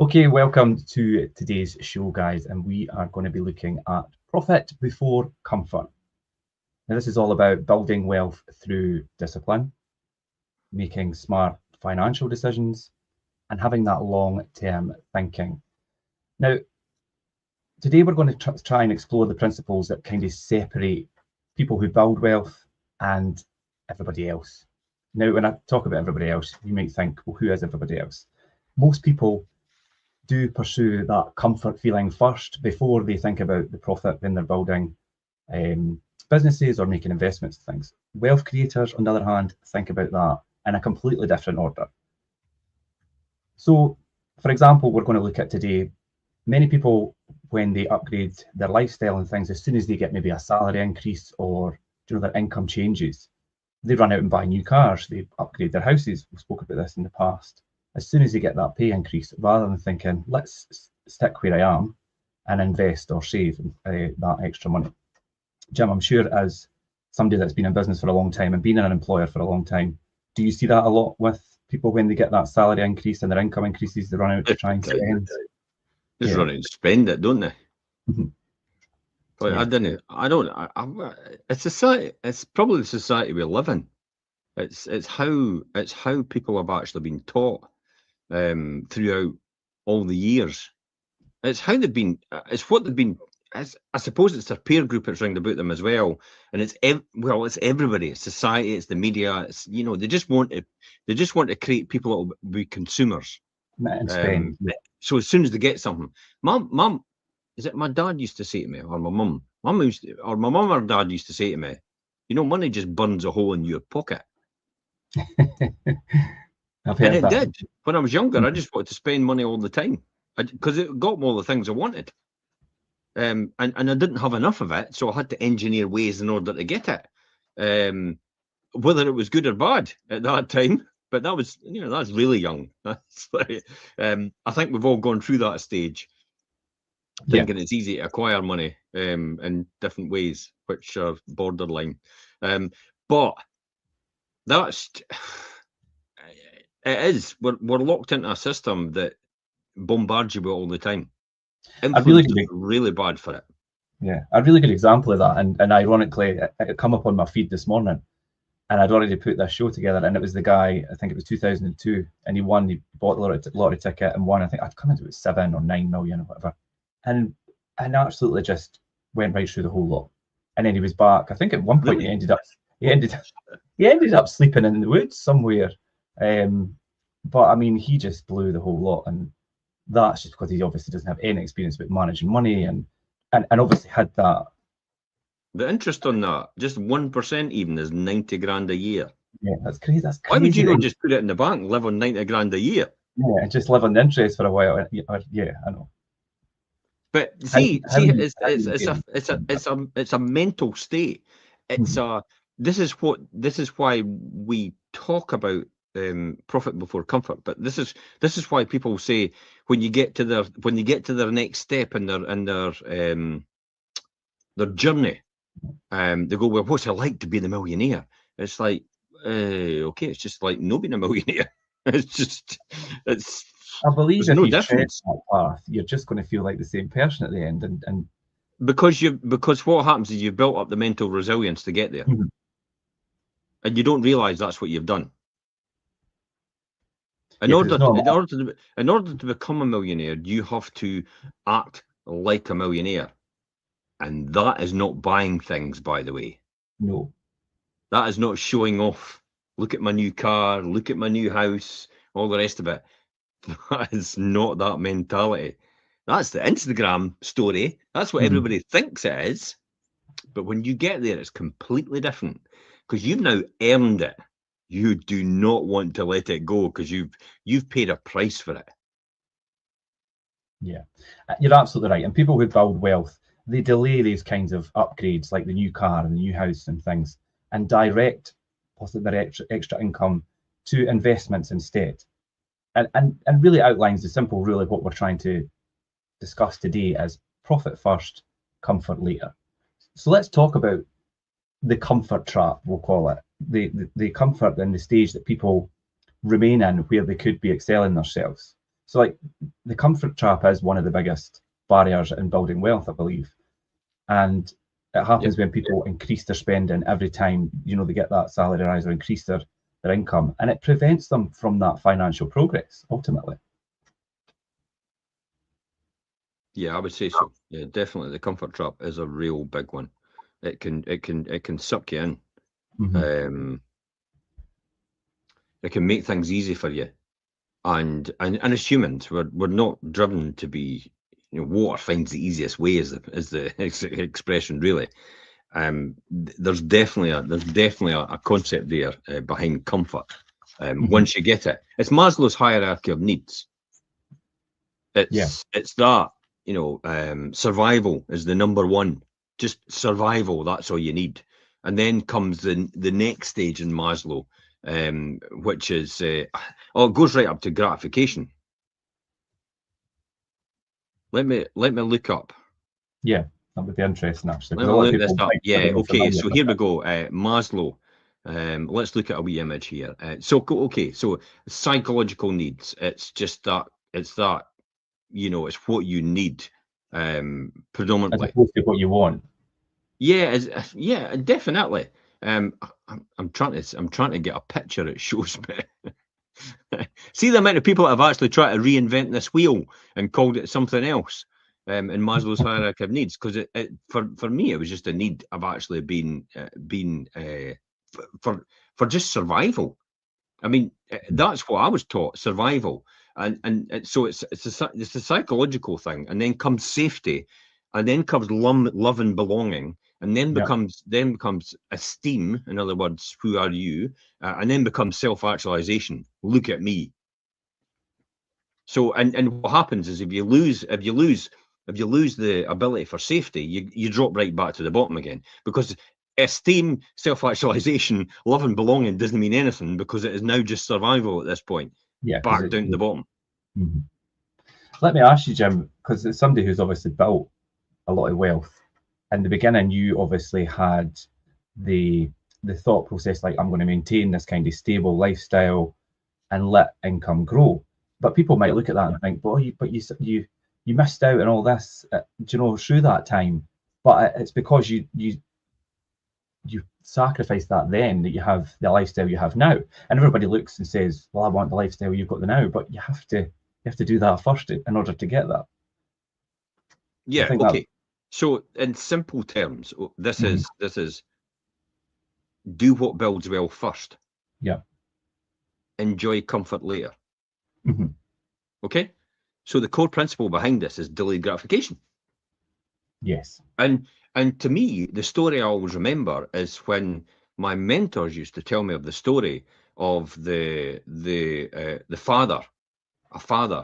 Okay, welcome to today's show, guys, and we are going to be looking at profit before comfort. Now, this is all about building wealth through discipline, making smart financial decisions, and having that long-term thinking. Now, today we're going to try and explore the principles that kind of separate people who build wealth and everybody else. Now, when I talk about everybody else, you might think, well, who is everybody else? Most people do pursue that comfort feeling first before they think about the profit when they're building businesses or making investments and things. Wealth creators, on the other hand, think about that in a completely different order. So, for example, we're going to look at today, many people, when they upgrade their lifestyle and things, as soon as they get maybe a salary increase or their income changes, they run out and buy new cars, they upgrade their houses. We spoke about this in the past. As soon as they get that pay increase, rather than thinking, let's stick where I am and invest or save that extra money. Jim, I'm sure as somebody that's been in business for a long time and been an employer for a long time, do you see that a lot with people when they get that salary increase and their income increases, they run out to try and spend? Just run out and spend it, don't they? Mm-hmm. But yeah. It's society. It's probably the society we live in. It's how people have actually been taught throughout all the years. It's how they've been. It's what they've been. I suppose it's their peer group that's ringed about them as well, and it's everybody. It's society. It's the media. It's they just want to create people that will be consumers. So as soon as they get something, mum, is it my dad used to say to me, or my mum? My mum or dad used to say to me, money just burns a hole in your pocket. And it did. When I was younger, I just wanted to spend money all the time because it got me all the things I wanted. And I didn't have enough of it, so I had to engineer ways in order to get it. Whether it was good or bad at that time, but that was, that's really young. That's like, I think we've all gone through that stage, thinking it's easy to acquire money in different ways, which are borderline. But it is. We're locked into a system that bombards you with all the time. Influence is really bad for it. Yeah, a really good example of that, and ironically, it come up on my feed this morning, and I'd already put this show together, and it was the guy, I think it was 2002, and he bought the lottery ticket and won, I think, I can't remember, it was 7 or 9 million or whatever, and absolutely just went right through the whole lot, and then he was back. I think at one point he ended up sleeping in the woods somewhere, but I mean, he just blew the whole lot, and that's just because he obviously doesn't have any experience with managing money and obviously had that. The interest on that, just 1% even, is 90 grand a year. Yeah, that's crazy. Why would you not just put it in the bank, live on 90 grand a year? Yeah, and just live on the interest for a while. Yeah, I know. But it's a mental state. It's this is why we talk about profit before comfort. But this is why people say when you get to their next step in their journey, they go, well, what's it like to be the millionaire? It's like, okay, it's just like not being a millionaire. I believe if no difference. That path, you're just going to feel like the same person at the end, and because what happens is you've built up the mental resilience to get there, and you don't realize that's what you've done. In order to become a millionaire, you have to act like a millionaire, and that is not buying things, by the way. No, that is not showing off. Look at my new car. Look at my new house. All the rest of it. That is not that mentality. That's the Instagram story. That's what everybody thinks it is. But when you get there, it's completely different because you've now earned it. You do not want to let it go because you've paid a price for it. Yeah, you're absolutely right. And people who build wealth, they delay these kinds of upgrades like the new car and the new house and things and direct possibly their extra income to investments instead. And really outlines the simple rule of what we're trying to discuss today as profit first, comfort later. So let's talk about the comfort trap, we'll call it. The comfort and the stage that people remain in where they could be excelling themselves. So like the comfort trap is one of the biggest barriers in building wealth, I believe. And it happens when people increase their spending every time, they get that salary rise or increase their income, and it prevents them from that financial progress ultimately. Yeah, I would say so. Yeah, definitely. The comfort trap is a real big one. It can suck you in. Mm-hmm. It can make things easy for you. And as humans, we're not driven to be, water finds the easiest way is the expression really. There's definitely a concept there behind comfort. Once you get it, it's Maslow's hierarchy of needs. It's that, survival is the number one. Just survival, that's all you need. And then comes the next stage in Maslow, which is it goes right up to gratification. Let me look up. Yeah, that would be interesting actually. Let me look this up. Yeah, okay. So here we go. Maslow. Let's look at a wee image here. So psychological needs. It's just that. It's that. It's what you need, predominantly. As opposed to what you want. Yeah, yeah, definitely. I'm trying to get a picture. It shows me. See the amount of people that have actually tried to reinvent this wheel and called it something else in Maslow's hierarchy of needs. Because for me, it was just a need of actually being for just survival. I mean, that's what I was taught: survival, and so it's a psychological thing, and then comes safety, and then comes love and belonging, and then becomes esteem. In other words, who are you? And then becomes self-actualization. Look at me. So, and what happens is if you lose the ability for safety, you drop right back to the bottom again, because esteem, self-actualization, love and belonging doesn't mean anything, because it is now just survival at this point. Yeah, back down to the bottom. Mm-hmm. Let me ask you, Jim, because it's somebody who's obviously built a lot of wealth. In the beginning, you obviously had the thought process like, I'm going to maintain this kind of stable lifestyle and let income grow. But people might look at that and think, boy, but you missed out on all this, through that time. But it's because you sacrifice that then that you have the lifestyle you have now. And everybody looks and says, well, I want the lifestyle you've got now, but you have to do that first in order to get that. Yeah. Okay. So in simple terms, this is do what builds wealth first. Yeah. Enjoy comfort later. Mm-hmm. Okay. So the core principle behind this is delayed gratification. Yes. And to me, the story I always remember is when my mentors used to tell me of the story of the father, a father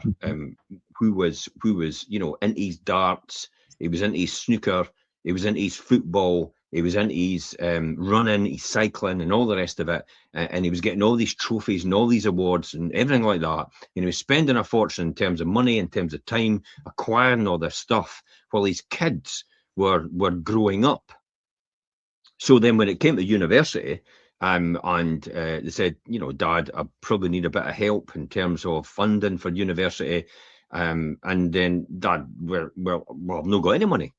who was into his darts, he was into his snooker, he was into his football, he was into his running, his cycling, and all the rest of it, and he was getting all these trophies and all these awards and everything like that. He was spending a fortune in terms of money, in terms of time, acquiring all this stuff, while his kids were growing up. So then when it came to university, and they said, Dad, I probably need a bit of help in terms of funding for university. And then Dad, well, I've not got any money.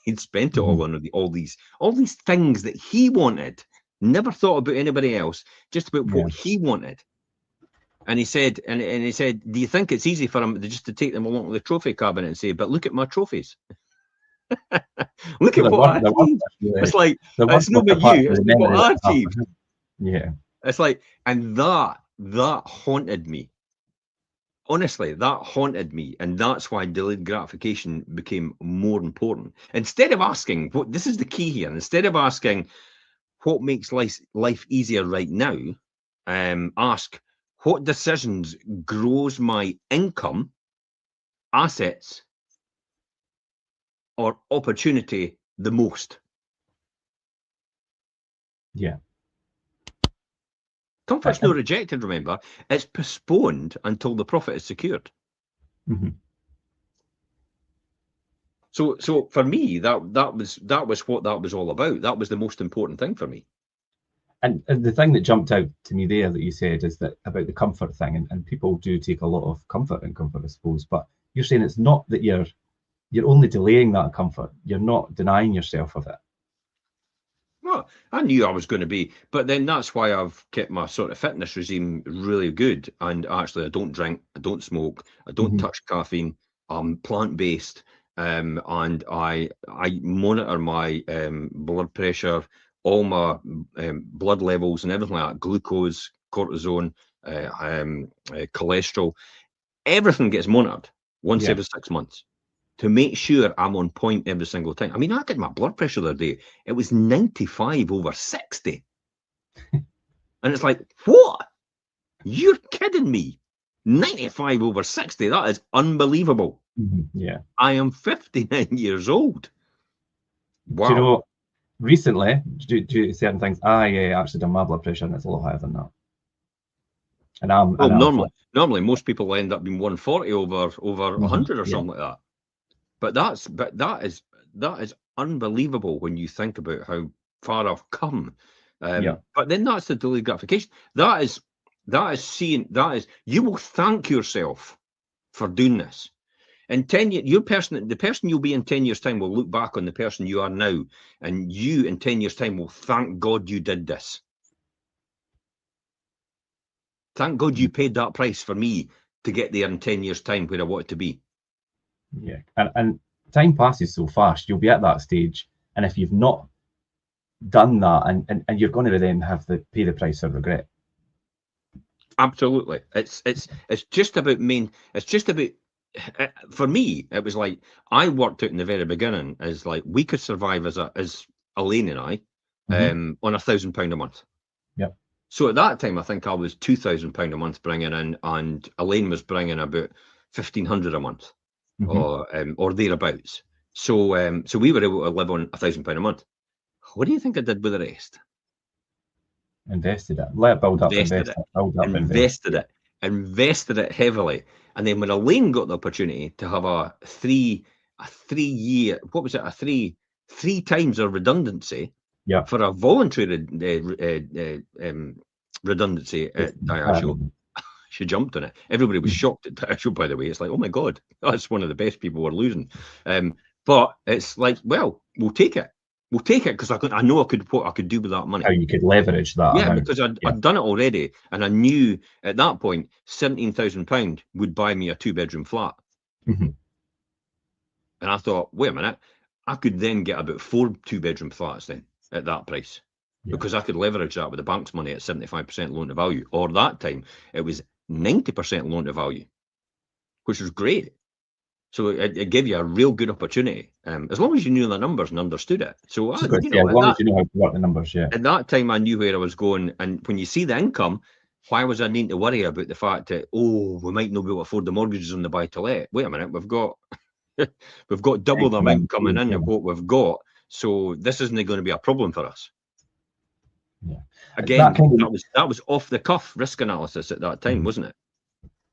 He'd spent it all on all these things that he wanted, never thought about anybody else, just about what he wanted. And he said, do you think it's easy for him just to take them along to the trophy cabinet and say, but look at my trophies? Look at what I achieved. It's like, it's not about you, it's about what I achieved. Yeah. It's like, and that haunted me. Honestly, that haunted me. And that's why delayed gratification became more important. Instead of asking, this is the key here, instead of asking what makes life easier right now, ask what decisions grows my income, assets, or opportunity the most. Yeah. Comfort's not rejected, remember. It's postponed until the profit is secured. Mm-hmm. So for me, that was what that was all about. That was the most important thing for me. And the thing that jumped out to me there that you said is that about the comfort thing, and people do take a lot of comfort in comfort, I suppose. But you're saying it's not that you're only delaying that comfort. You're not denying yourself of it. Well, I knew I was going to be, but then that's why I've kept my sort of fitness regime really good. And actually, I don't drink, I don't smoke, I don't touch caffeine. I'm plant-based, and I monitor my blood pressure, all my blood levels, and everything like that. Glucose, cortisone, cholesterol, everything gets monitored once every 6 months, to make sure I'm on point every single time. I mean, I did my blood pressure the other day. It was 95/60. And it's like, what? You're kidding me. 95/60. That is unbelievable. Yeah. I am 59 years old. Wow. Do you know, recently, due to certain things, I actually done my blood pressure and it's a lot higher than that. And normally most people end up being 140 over 100 or something like that. But that is unbelievable when you think about how far I've come. But then that's the delayed gratification. That is you will thank yourself for doing this. In 10 years, the person you'll be in 10 years' time will look back on the person you are now, and you in 10 years' time will thank God you did this. Thank God you paid that price for me to get there in 10 years' time where I wanted to be. Yeah, and time passes so fast. You'll be at that stage, and if you've not done that, and you're going to then have to pay the price of regret. Absolutely, it's just about It's just about, for me, it was like I worked out in the very beginning as like we could survive as Elaine and I on £1,000 a month. Yeah. So at that time, I think I was £2,000 a month bringing in, and Elaine was bringing about 1,500 a month, or thereabouts. So we were able to live on £1,000 a month. What do you think I did with the rest? Invested it. Let it build up. Invested it heavily. And then when Elaine got the opportunity to have a three year, what was it? Three times a redundancy. Yeah. For a voluntary redundancy at Diageo. She jumped on it. Everybody was shocked at Diageo, by the way. It's like, oh my God, that's one of the best people we're losing. But it's like, well, we'll take it. We'll take it because I know what I could do with that money. How you could leverage that. Yeah, because I'd done it already, and I knew at that point £17,000 would buy me a 2-bedroom flat. And I thought, wait a minute, I could then get about 4 2-bedroom flats then at that price, because I could leverage that with the bank's money at 75% loan to value. Or that time it was 90% loan to value, which was great. So it gave you a real good opportunity, as long as you knew the numbers and understood it. So as long as you know how to work the numbers, At that time, I knew where I was going, and when you see the income, why was I needing to worry about the fact that we might not be able to afford the mortgages on the buy to let? Wait a minute, we've got double the amount coming in of what we've got, so this isn't going to be a problem for us. Yeah. Again, that was off the cuff risk analysis at that time, wasn't it?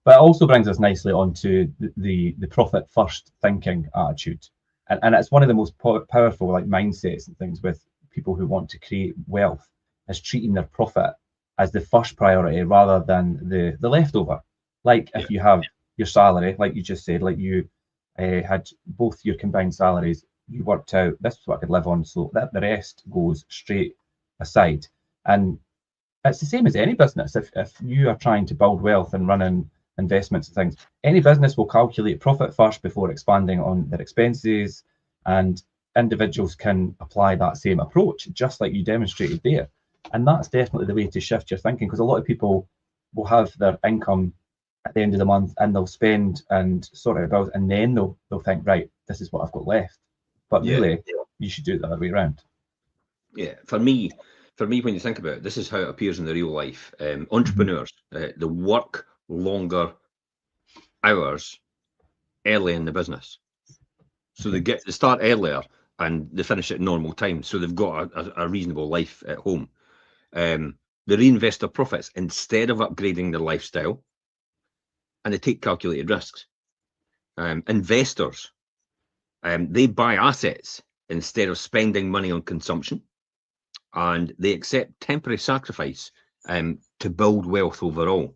But it also brings us nicely onto the profit first thinking attitude, and it's one of the most powerful like mindsets and things with people who want to create wealth, is treating their profit as the first priority rather than the leftover. Like if you have your salary, like you just said, like you had both your combined salaries, you worked out this is what I could live on, so that the rest goes straight aside. And it's the same as any business. If you are trying to build wealth and running investments and things, any business will calculate profit first before expanding on their expenses, and individuals can apply that same approach, just like you demonstrated there. And that's definitely the way to shift your thinking, because a lot of people will have their income at the end of the month and they'll spend and sort it out, and then they'll think, right, this is what I've got left. But really, you should do it the other way around. Yeah, for me, when you think about it, this is how it appears in the real life. Entrepreneurs, they work longer hours early in the business, so they start earlier and they finish at normal time, so they've got a reasonable life at home. They reinvest their profits instead of upgrading their lifestyle, and they take calculated risks. Investors, they buy assets instead of spending money on consumption. and they accept temporary sacrifice to build wealth overall.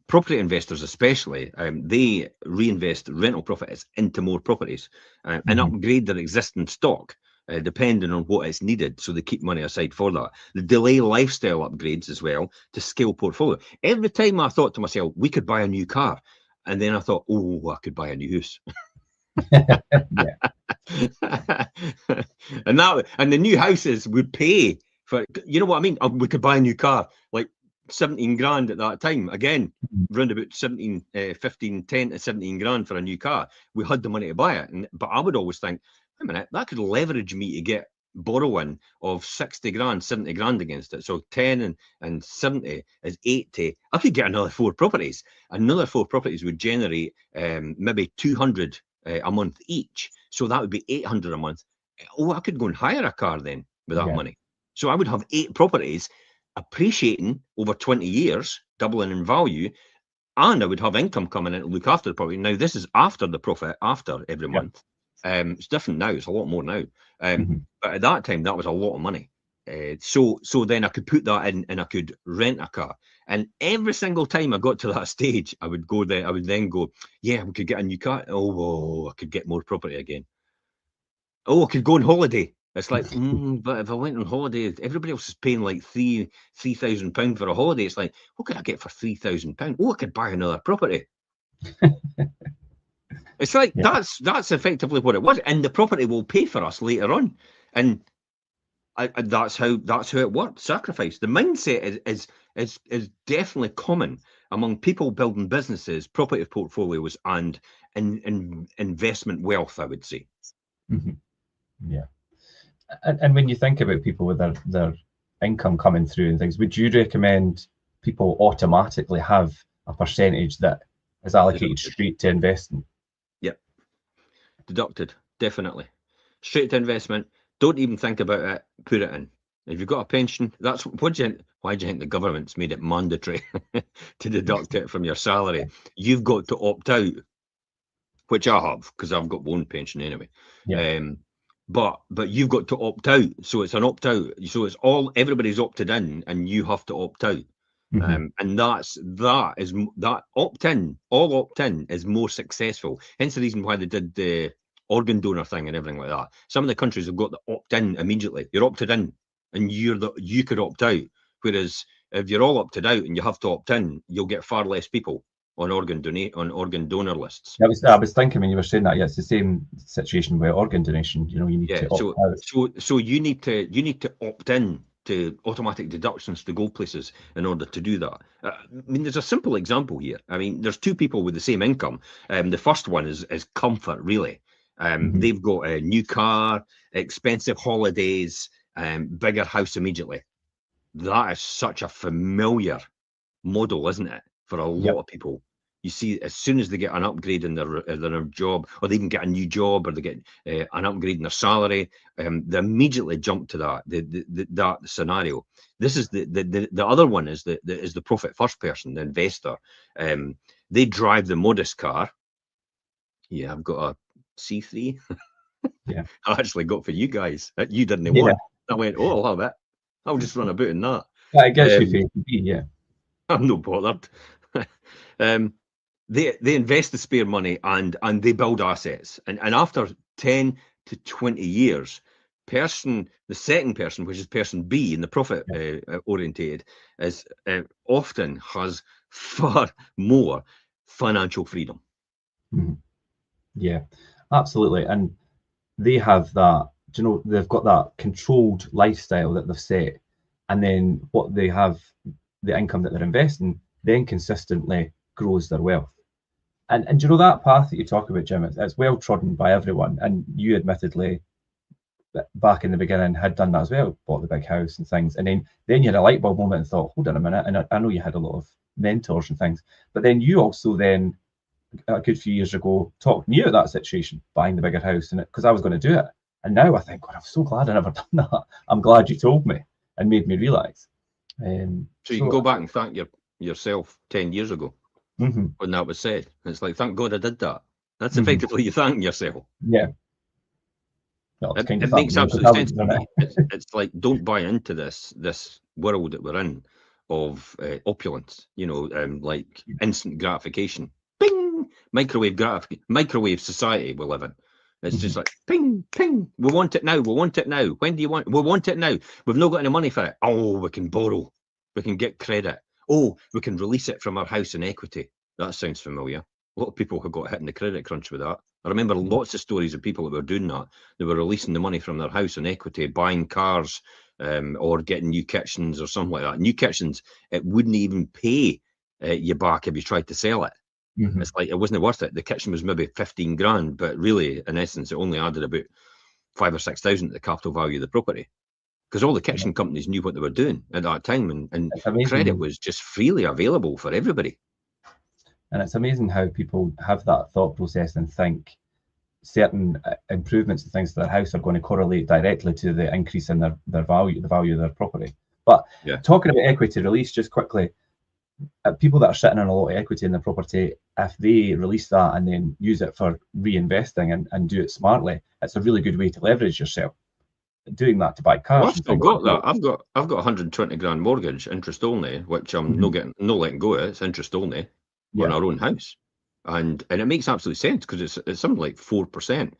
Property investors especially, they reinvest rental profits into more properties and upgrade their existing stock, depending on what is needed. So they keep money aside for that. They delay lifestyle upgrades as well to scale portfolio. Every time I thought to myself, we could buy a new car. And then I thought, oh, I could buy a new house. Yeah. And the new houses would pay for, you know what I mean? We could buy a new car, like 17 grand at that time. Again, round about 17, 15, 10 to 17 grand for a new car. We had the money to buy it. But I would always think, wait a minute, that could leverage me to get borrowing of 60 grand, 70 grand against it. So 10 and 70 is 80. I could get another 4 properties. Another 4 properties would generate maybe 200 a month each. So that would be 800 a month. Oh, I could go and hire a car then with that money. So I would have 8 properties appreciating over 20 years, doubling in value, and I would have income coming in to look after the property. Now, this is after the profit, after every month. It's different now. It's a lot more now. But at that time, that was a lot of money. So then I could put that in and I could rent a car. And every single time I got to that stage, I would go there. I would then go, yeah, we could get a new car. Oh, I could get more property again. Oh, I could go on holiday. It's like, but if I went on holiday, everybody else is paying like £3,000 for a holiday. It's like, what could I get for £3,000? Oh, I could buy another property. It's like that's effectively what it was, and the property will pay for us later on, and that's how it works. Sacrifice. The mindset is definitely common among people building businesses, property portfolios, and investment wealth, I would say. Yeah. And when you think about people with their income coming through and things, would you recommend people automatically have a percentage that is allocated straight to investing? Yep. Deducted, definitely. Straight to investment. Don't even think about it. Put it in. If you've got a pension, that's why do you think the government's made it mandatory to deduct it from your salary? You've got to opt out, which I have because I've got one pension anyway. But you've got to opt out, so it's an opt out. So it's everybody's opted in, and you have to opt out. And that opt in, all opt in is more successful. Hence the reason why they did the organ donor thing and everything like that. Some of the countries have got the opt in immediately. You're opted in, and you could opt out. Whereas if you're all opted out and you have to opt in, you'll get far less people on organ donor lists. I was thinking when you were saying that, it's the same situation with organ donation. You need to opt out. So you need to opt in to automatic deductions to go places in order to do that. I mean, there's a simple example here. I mean, there's 2 people with the same income. The first one is comfort, really. They've got a new car, expensive holidays, bigger house immediately. That is such a familiar model, isn't it, for a lot of people? You see, as soon as they get an upgrade in their job, or they even get a new job, or they get an upgrade in their salary, they immediately jump to that scenario. This is the other one is the profit first person, the investor. They drive the modest car. Yeah, I've got a C3. Yeah, I actually got for you guys. You didn't want. I went, oh, I'll have it. I'll just run about in that. It gets you for yeah. I'm not bothered. They invest the spare money and they build assets. And after 10 to 20 years, the second person, which is person B in the profit orientated, is often has far more financial freedom. Yeah, absolutely. And they have that, they've got that controlled lifestyle that they've set. And then what they have, the income that they're investing, then consistently grows their wealth. And that path that you talk about, Jim, it's well trodden by everyone. And you admittedly, back in the beginning, had done that as well, bought the big house and things. And then you had a light bulb moment and thought, hold on a minute. And I know you had a lot of mentors and things, but then you also then, a good few years ago, talked me out of that situation, buying the bigger house, and because I was going to do it. And now I think, God, I'm so glad I never done that. I'm glad you told me and made me realise. So you can go back and thank yourself 10 years ago when that was said. It's like, thank God I did that. That's effectively you thanking yourself. Yeah. Well, it's It makes absolute sense to me. It's like, don't buy into this world that we're in of opulence, you know, like instant gratification. Bing! Microwave society we live in. It's just like ping, ping. We want it now. We want it now. When do you want? We want it now. We've not got any money for it. Oh, we can borrow. We can get credit. Oh, we can release it from our house in equity. That sounds familiar. A lot of people have got hit in the credit crunch with that. I remember lots of stories of people that were doing that. They were releasing the money from their house in equity, buying cars, or getting new kitchens or something like that. New kitchens, it wouldn't even pay you back if you tried to sell it. It's like, it wasn't worth it. The kitchen was maybe 15 grand, but really, in essence, it only added about 5,000 or 6,000 to the capital value of the property. Because all the kitchen companies knew what they were doing at that time, and credit was just freely available for everybody. And it's amazing how people have that thought process and think certain improvements to things to their house are going to correlate directly to the increase in their value, the value of their property. But talking about equity release, just quickly, people that are sitting on a lot of equity in their property, if they release that and then use it for reinvesting and do it smartly, it's a really good way to leverage yourself. Doing that to buy cars. Well, I've still got that. I've got 120 grand mortgage, interest only, which I'm no letting go of. It's interest only on our own house, and it makes absolute sense because it's something like 4%.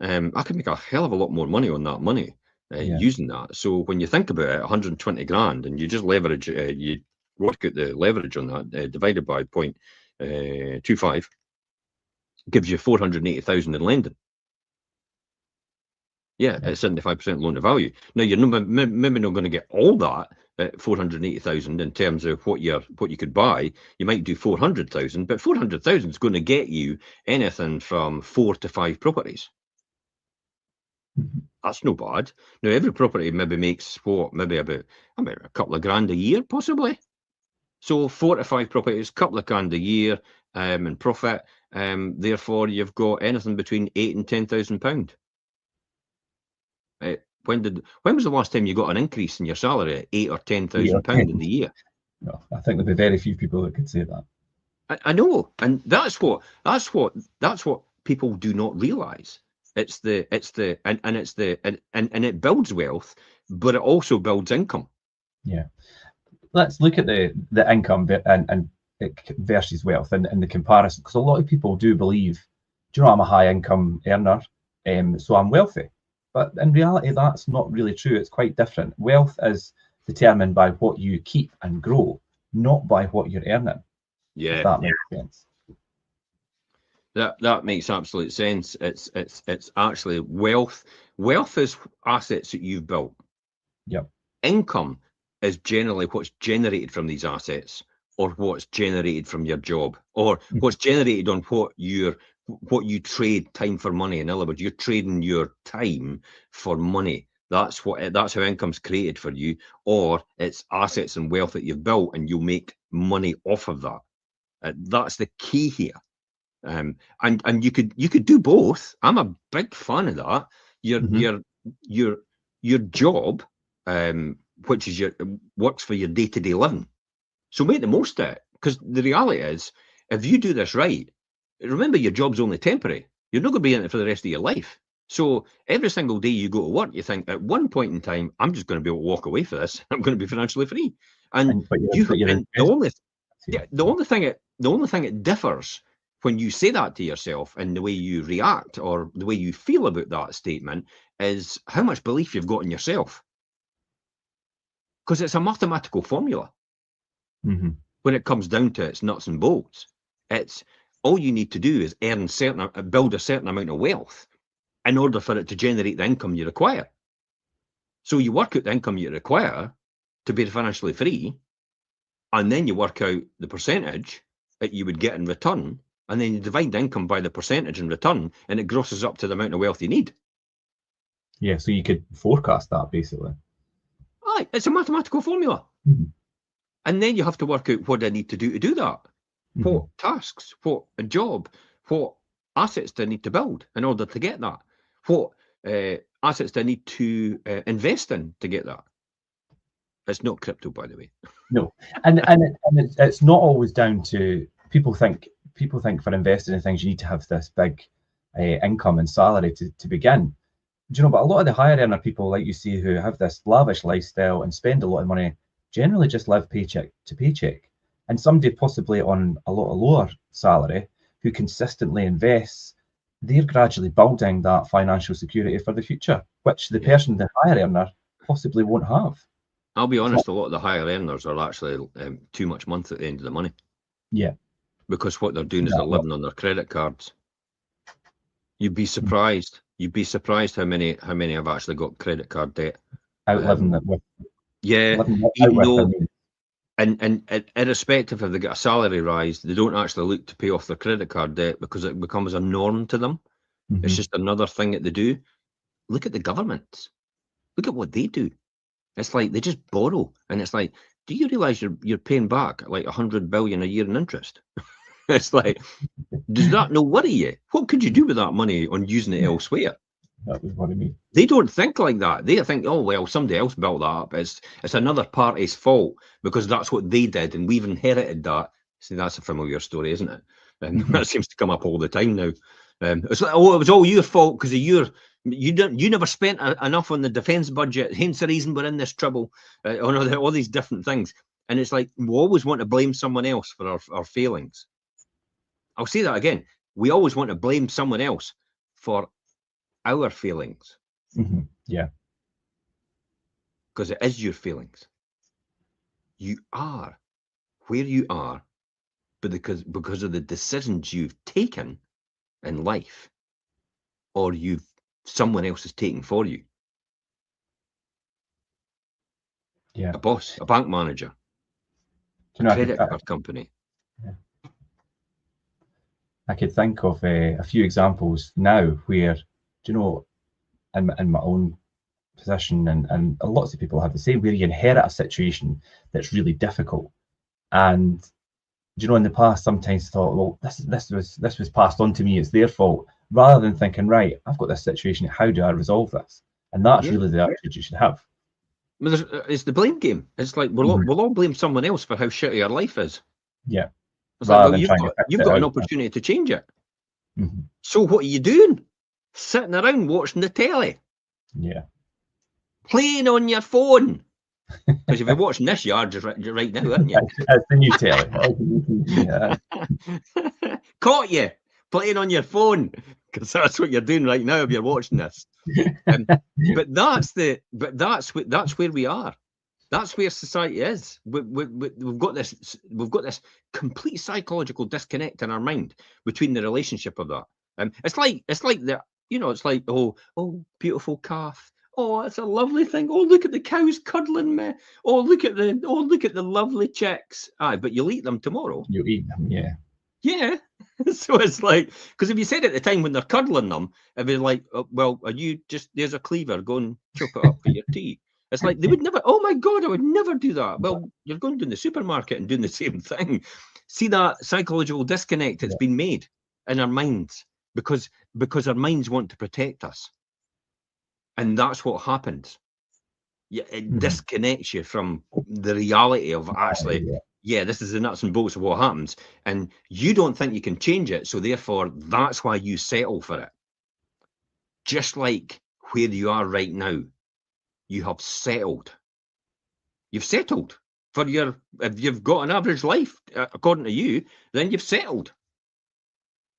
I could make a hell of a lot more money on that money using that. So when you think about it, 120 grand, and you just leverage, you work out the leverage on that divided by 0.25, gives you 480,000 in lending. Yeah, at 75% loan to value. Now you're maybe not going to get all that at 480,000 in terms of what you could buy. You might do 400,000, but 400,000 is going to get you anything from 4 to 5 properties. That's no bad. Now every property maybe makes maybe about a couple of grand a year, possibly. So 4 to 5 properties, couple of grand a year in profit. Therefore, you've got anything between £8,000 and £10,000. When was the last time you got an increase in your salary at £8,000 or £10,000 in the year? No, I think there'd be very few people that could say that. I know, and that's what people do not realise. And it builds wealth, but it also builds income. Yeah. Let's look at the income and versus wealth and the comparison, because a lot of people do believe, do you know, I'm a high income earner, so I'm wealthy. But in reality, that's not really true. It's quite different. Wealth is determined by what you keep and grow, not by what you're earning. Yeah, if that makes sense. That makes absolute sense. It's actually wealth. Wealth is assets that you've built. Yep. Income is generally what's generated from these assets, or what's generated from your job, or what's generated on what you trade time for money. In other words, you're trading your time for money. That's how income's created for you, or it's assets and wealth that you've built, and you'll make money off of that. That's the key here. And you could do both. I'm a big fan of that. Your job, which is works for your day-to-day living. So make the most of it, because the reality is, if you do this right, remember your job's only temporary. You're not going to be in it for the rest of your life. So every single day you go to work, you think at one point in time, I'm just going to be able to walk away for this. I'm going to be financially free. The only thing it differs when you say that to yourself and the way you react or the way you feel about that statement is how much belief you've got in yourself. Because it's a mathematical formula. When it comes down to its nuts and bolts, it's all you need to do is build a certain amount of wealth in order for it to generate the income you require. So you work out the income you require to be financially free, and then you work out the percentage that you would get in return, and then you divide the income by the percentage in return, and it grosses up to the amount of wealth you need. Yeah, so you could forecast that, basically. Aye, it's a mathematical formula. And then you have to work out what I need to do that. What tasks, what a job, what assets do I need to build in order to get that? What assets do I need to invest in to get that? It's not crypto, by the way. No, and it's not always down to people think for investing in things you need to have this big income and salary to begin. Do you know, but a lot of the higher earner people, like you see, who have this lavish lifestyle and spend a lot of money, generally just live paycheck to paycheck. And somebody possibly on a lot of lower salary who consistently invests, they're gradually building that financial security for the future, which the person, the higher earner, possibly won't have. I'll be honest, a lot of the higher earners are actually too much month at the end of the money. Yeah. Because what they're doing is they're living on their credit cards. You'd be surprised. You'd be surprised how many have actually got credit card debt. Outliving it with. Yeah, even though, and irrespective if they get a salary rise, they don't actually look to pay off their credit card debt because it becomes a norm to them. It's just another thing that they do. Look at the governments. Look at what they do. It's like they just borrow, and it's like, do you realise you're paying back like 100 billion a year in interest? It's like, does that not worry you? What could you do with that money on using it elsewhere? That was what I mean. They don't think like that. They think, oh well, somebody else built that up. It's another party's fault because that's what they did, and we've inherited that. See, that's a familiar story, isn't it? And that seems to come up all the time now. It's like, oh, it was all your fault because of you never spent enough on the defence budget. Hence the reason we're in this trouble. All these different things, and it's like we always want to blame someone else for our failings. I'll say that again. We always want to blame someone else for our feelings. Yeah. Because it is your feelings. You are where you are, but because of the decisions you've taken in life, or someone else is taking for you. Yeah. A boss, a bank manager, a credit card company. Yeah. I could think of a few examples now where, in my own position, and lots of people have the same, where you inherit a situation that's really difficult. And, in the past, sometimes thought, well, this was passed on to me, it's their fault, rather than thinking, right, I've got this situation, how do I resolve this? And that's really the attitude you should have. It's the blame game. It's like we'll all blame someone else for how shitty our life is. Yeah. It's like, well, you've got an opportunity to change it. So what are you doing? Sitting around watching the telly. Yeah. Playing on your phone. Because if you're watching this, you are just right now, aren't you? That's the new telly. Caught you playing on your phone, because that's what you're doing right now if you're watching this. But that's where we are. That's where society is. We've got this complete psychological disconnect in our mind between the relationship of that. It's like oh, beautiful calf. Oh, it's a lovely thing. Oh, look at the cows cuddling me. Oh, look at the lovely chicks. Aye, but you'll eat them tomorrow. You eat them, yeah. Yeah. So it's like, because if you said at the time when they're cuddling them, it'd be like, oh, well, are you just, there's a cleaver, go and chop it up for your tea. It's like, they would never, oh my God, I would never do that. Well, you're going to the supermarket and doing the same thing. See that psychological disconnect that's been made in our minds because our minds want to protect us. And that's what happens. Yeah, it disconnects you from the reality of actually, this is the nuts and bolts of what happens. And you don't think you can change it. So therefore, that's why you settle for it. Just like where you are right now, you have settled. You've settled for if you've got an average life, according to you, then you've settled.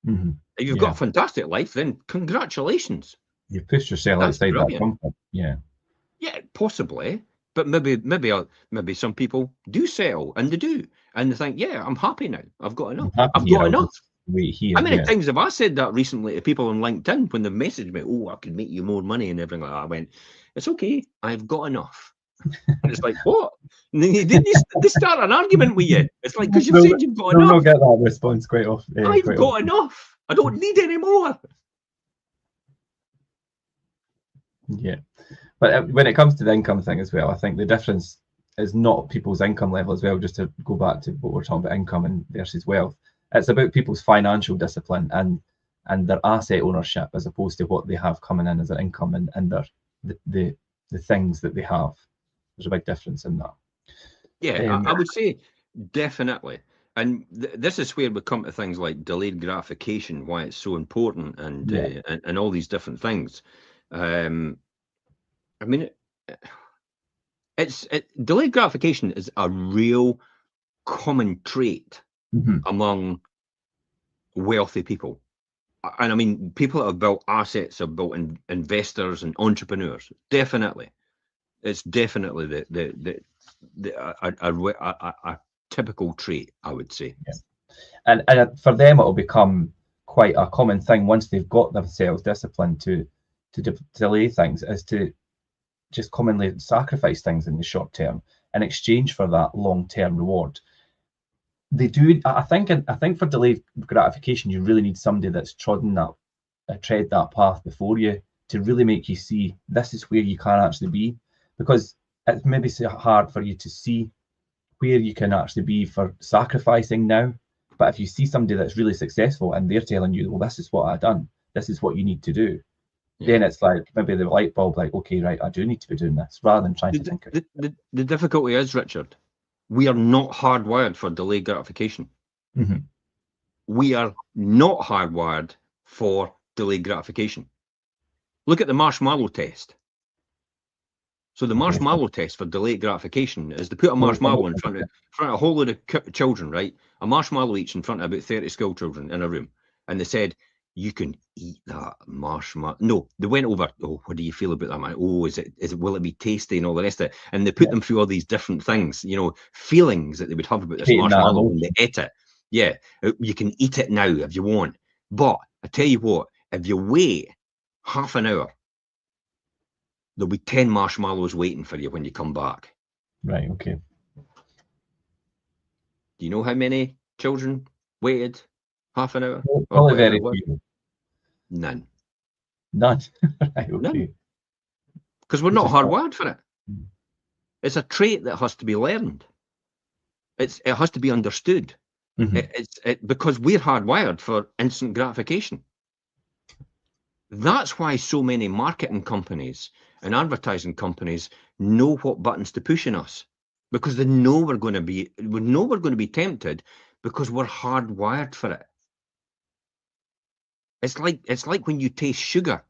If you've got a fantastic life, then congratulations. You pushed yourself outside that comfort. Yeah. Yeah, possibly. But maybe some people do settle, and they do. And they think, yeah, I'm happy now. I've got enough. I've got enough. How many times have I said that recently to people on LinkedIn when they've messaged me, oh, I could make you more money and everything like that? I went, it's okay. I've got enough. And it's like, what? And then they start an argument with you. It's like, because you've said you've got enough. Don't get that response quite often. I've got enough. I don't need any more. Yeah. But when it comes to the income thing as well, I think the difference is not people's income level as well, just to go back to what we're talking about, income and versus wealth. It's about people's financial discipline and their asset ownership as opposed to what they have coming in as an income and the things that they have. There's a big difference in that. Yeah, I would say definitely. And this is where we come to things like delayed gratification, why it's so important, and all these different things. I mean, delayed gratification is a real common trait among wealthy people. And I mean, people that have built assets, have built investors and entrepreneurs. Definitely, it's definitely a typical trait, I would say. Yes. And for them, it'll become quite a common thing once they've got themselves disciplined to delay things, is to just commonly sacrifice things in the short term in exchange for that long-term reward. They do. I think for delayed gratification, you really need somebody that's tread that path before you to really make you see this is where you can actually be, because it's maybe so hard for you to see where you can actually be for sacrificing now. But if you see somebody that's really successful and they're telling you, well, this is what I've done, this is what you need to do, then it's like maybe the light bulb, like, okay, right, I do need to be doing this, rather than trying to think of it. The difficulty is, Richard, we are not hardwired for delayed gratification. We are not hardwired for delayed gratification. Look at the marshmallow test. So the marshmallow test for delayed gratification is to put a marshmallow in front of a whole load of children, right? A marshmallow each in front of about 30 school children in a room. And they said, you can eat that marshmallow. No, they went over, oh, what do you feel about that, man? Oh, will it be tasty and all the rest of it? And they put them through all these different things, feelings that they would have about this marshmallow when they ate it. Yeah, you can eat it now if you want. But I tell you what, if you wait half an hour, there'll be 10 marshmallows waiting for you when you come back. Right, okay. Do you know how many children waited half an hour? Probably very few. None. None. Right, okay. None. Because we're not hardwired for it. It's a trait that has to be learned. It has to be understood. Because we're hardwired for instant gratification. That's why so many marketing companies and advertising companies know what buttons to push in us, because they know we're going to be tempted, because we're hardwired for it. It's like when you taste sugar.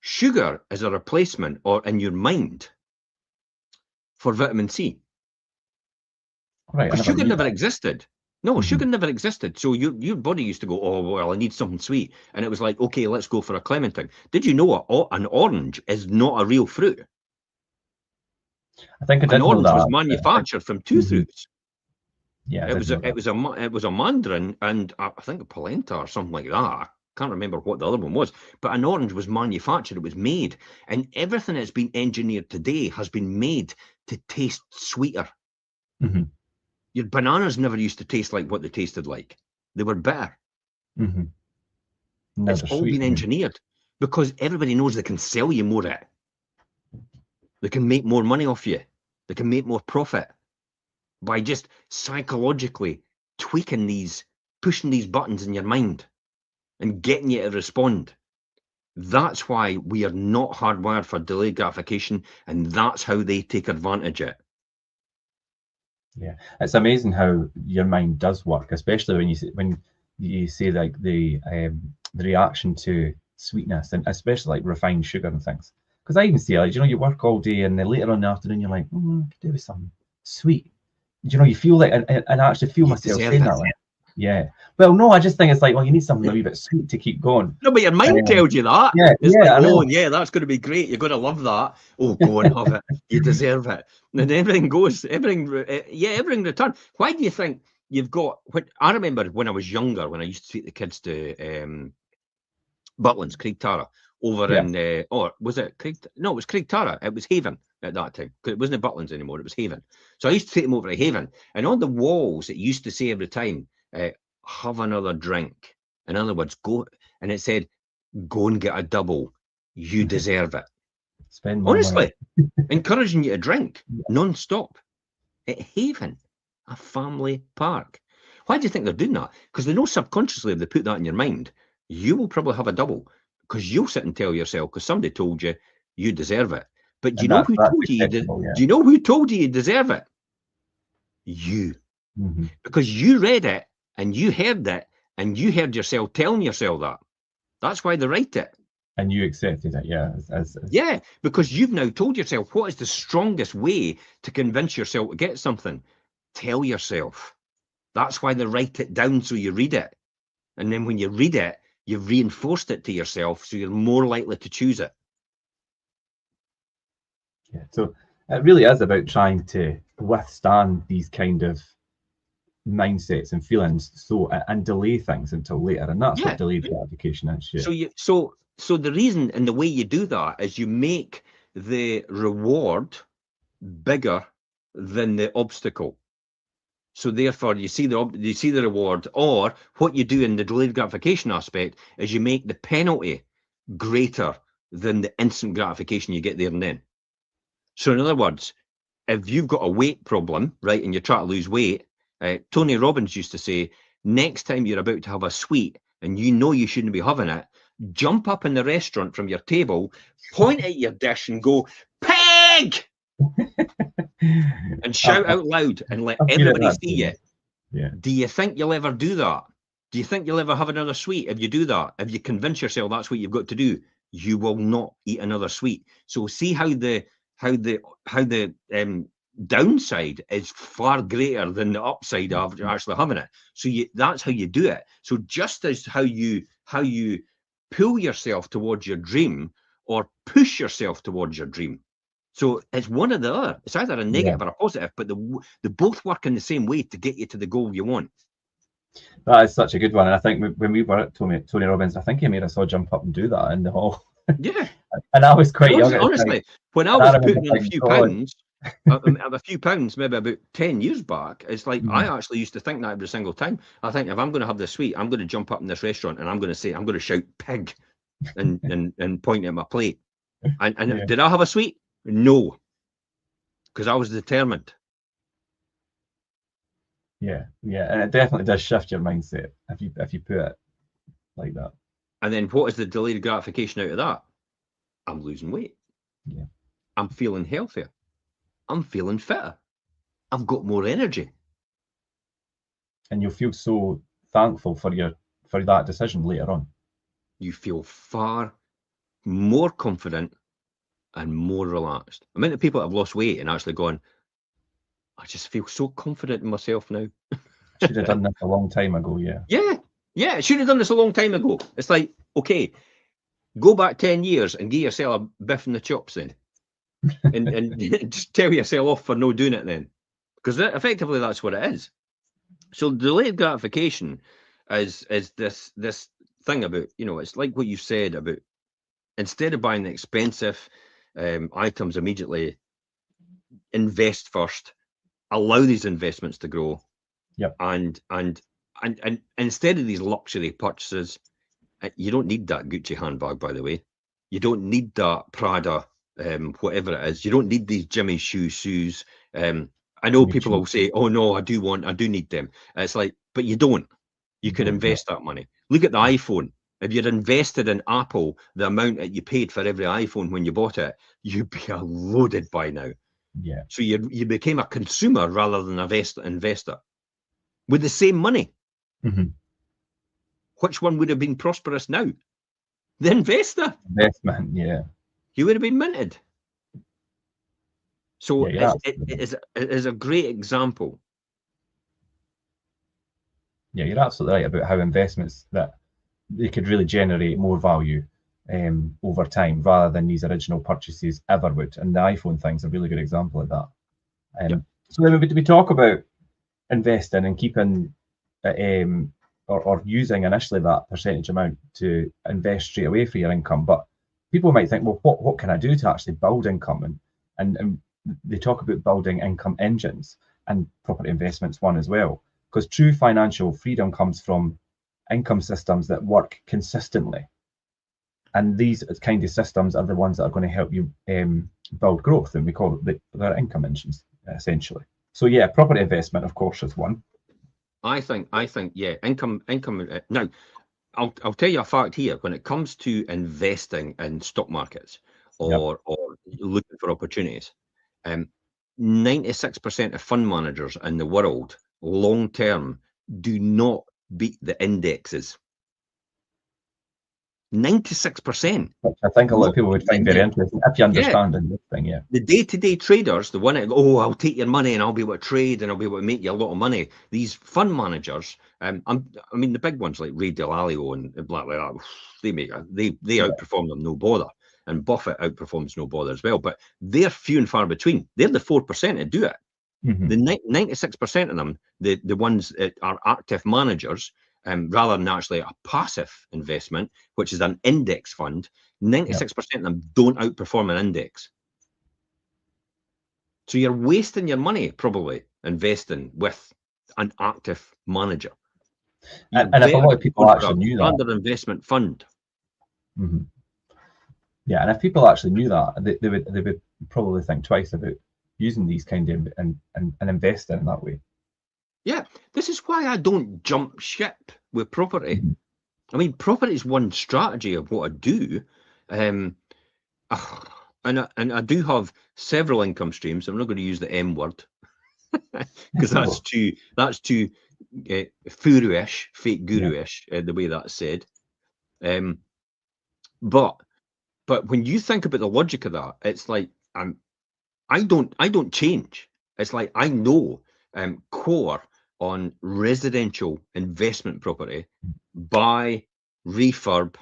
Sugar is a replacement, or in your mind, for vitamin C. Right. Because sugar never existed. No, sugar never existed. So your body used to go, oh, well, I need something sweet. And it was like, okay, let's go for a clementine. Did you know an orange is not a real fruit? I think I did an orange know that. was manufactured from two fruits. Yeah, it was a mandarin and I think a polenta or something like that. I can't remember what the other one was, but an orange was manufactured. It was made, and everything that's been engineered today has been made to taste sweeter. Your bananas never used to taste like what they tasted like. They were bitter. It's all been engineered because everybody knows they can sell you more of it. They can make more money off you. They can make more profit by just psychologically tweaking pushing these buttons in your mind and getting you to respond. That's why we are not hardwired for delayed gratification, and that's how they take advantage of it. Yeah, it's amazing how your mind does work, especially when you say like the reaction to sweetness, and especially like refined sugar and things. Because I even see, like, you work all day, and then later on in the afternoon, you're like, I could do with something sweet. You feel like, and I actually feel myself saying that. Like, yeah. Well, no, I just think it's like, well, you need something a wee bit sweet to keep going. No, but your mind tells you that. Yeah, it's like, oh, yeah, that's going to be great. You're going to love that. Oh, go and have it. You deserve it. And then everything returns. Why do you think you've got? I remember when I was younger, when I used to take the kids to Butlins, Craig Tara, over in, was it Craig? No, it was Craig Tara. It was Haven at that time, because it wasn't Butlins anymore. It was Haven. So I used to take them over to Haven, and on the walls it used to say every time, have another drink. In other words, go, and it said, go and get a double. You deserve it. Spend more honestly money. Encouraging you to drink non-stop at Haven, a family park. Why do you think they're doing that? Because they know subconsciously, if they put that in your mind, you will probably have a double, because you'll sit and tell yourself, because somebody told you you deserve it. But do you know who told you? Do you know who told you deserve it? You. Because you read it and you heard it and you heard yourself telling yourself that. That's why they write it. And you accepted it, yeah. Yeah, because you've now told yourself what is the strongest way to convince yourself to get something. Tell yourself. That's why they write it down so you read it. And then when you read it, you've reinforced it to yourself, so you're more likely to choose it. Yeah, so it really is about trying to withstand these kind of mindsets and feelings, and delay things until later, and that's what delayed gratification is. Yeah. So the reason and the way you do that is you make the reward bigger than the obstacle. So therefore, you see the reward, or what you do in the delayed gratification aspect is you make the penalty greater than the instant gratification you get there and then. So in other words, if you've got a weight problem, right, and you're trying to lose weight, Tony Robbins used to say, next time you're about to have a sweet and you know you shouldn't be having it, jump up in the restaurant from your table, point at your dish and go, "Pig!" and shout out loud and let everybody see you. Yeah. Do you think you'll ever do that? Do you think you'll ever have another sweet if you do that? If you convince yourself that's what you've got to do, you will not eat another sweet. So see how the downside is far greater than the upside of actually having it. So that's how you do it. So just as how you pull yourself towards your dream or push yourself towards your dream. So it's one or the other. It's either a negative or a positive, but they both work in the same way to get you to the goal you want. That is such a good one. And I think when we were at Tony Robbins, I think he made us all jump up and do that in the hall. Yeah. And I was quite young. Honestly, when I was putting on a few pounds, a few pounds, maybe about 10 years back, it's like I actually used to think that every single time. I think if I'm going to have this sweet, I'm going to jump up in this restaurant and I'm going to shout "pig" and point at my plate. And did I have a sweet? No, because I was determined. Yeah, and it definitely does shift your mindset if you put it like that. And then what is the delayed gratification out of that? I'm losing weight. Yeah. I'm feeling healthier. I'm feeling fitter. I've got more energy. And you'll feel so thankful for that decision later on. You feel far more confident and more relaxed. I mean, the people that have lost weight and actually gone, I just feel so confident in myself now. Should have done this a long time ago, yeah. Yeah, I should have done this a long time ago. It's like, okay, go back 10 years and give yourself a biff in the chops then. and just tell yourself off for no doing it then. Because effectively that's what it is. So delayed gratification is this thing about, it's like what you said about instead of buying the expensive items immediately, invest first, allow these investments to grow. Yep. And instead of these luxury purchases, you don't need that Gucci handbag, by the way. You don't need that Prada, whatever it is. You don't need these Jimmy Choo shoes. I know people will say, "Oh no, I do need them." It's like, but you don't. You can invest that money. Look at the iPhone. If you'd invested in Apple the amount that you paid for every iPhone when you bought it, you'd be loaded by now. Yeah. So you became a consumer rather than an investor with the same money. Mm-hmm. Which one would have been prosperous now? The investor. Investment, yeah. You would have been minted. So it is a great example. Yeah, you're absolutely right about how investments that they could really generate more value over time rather than these original purchases ever would. And the iPhone thing's a really good example of that. So then we talk about investing and keeping or using initially that percentage amount to invest straight away for your income. But people might think, well, what can I do to actually build income? And they talk about building income engines, and property investment's one as well. Because true financial freedom comes from income systems that work consistently. And these kind of systems are the ones that are going to help you build growth. And we call it their income engines, essentially. So yeah, property investment, of course, is one. I think, yeah, income. Now, I'll tell you a fact here. When it comes to investing in stock markets or looking for opportunities, 96% of fund managers in the world, long term, do not beat the indexes. 96%. Which I think a lot of people would find very interesting if you understand this thing. Yeah. The day-to-day traders, the one that go, I'll take your money and I'll be able to trade and I'll be able to make you a lot of money. These fund managers, I mean, the big ones like Ray Dalio and blah blah blah, they outperform them no bother, and Buffett outperforms no bother as well. But they're few and far between. They're the 4% that do it. The 96% of them, the ones that are active managers, rather than actually a passive investment, which is an index fund, 96% of them don't outperform an index. So you're wasting your money probably investing with an active manager. And if a lot of people actually knew that, standard investment fund. Yeah, and if people actually knew that, they would probably think twice about using these kind of and investing in that way. Yeah, this is why I don't jump ship with property. I mean, property is one strategy of what I do, and I do have several income streams. I'm not going to use the M word because that's too furu-ish, fake guru-ish, the way that's said. But when you think about the logic of that, it's like I don't change. It's like I know core on residential investment property, buy, refurb,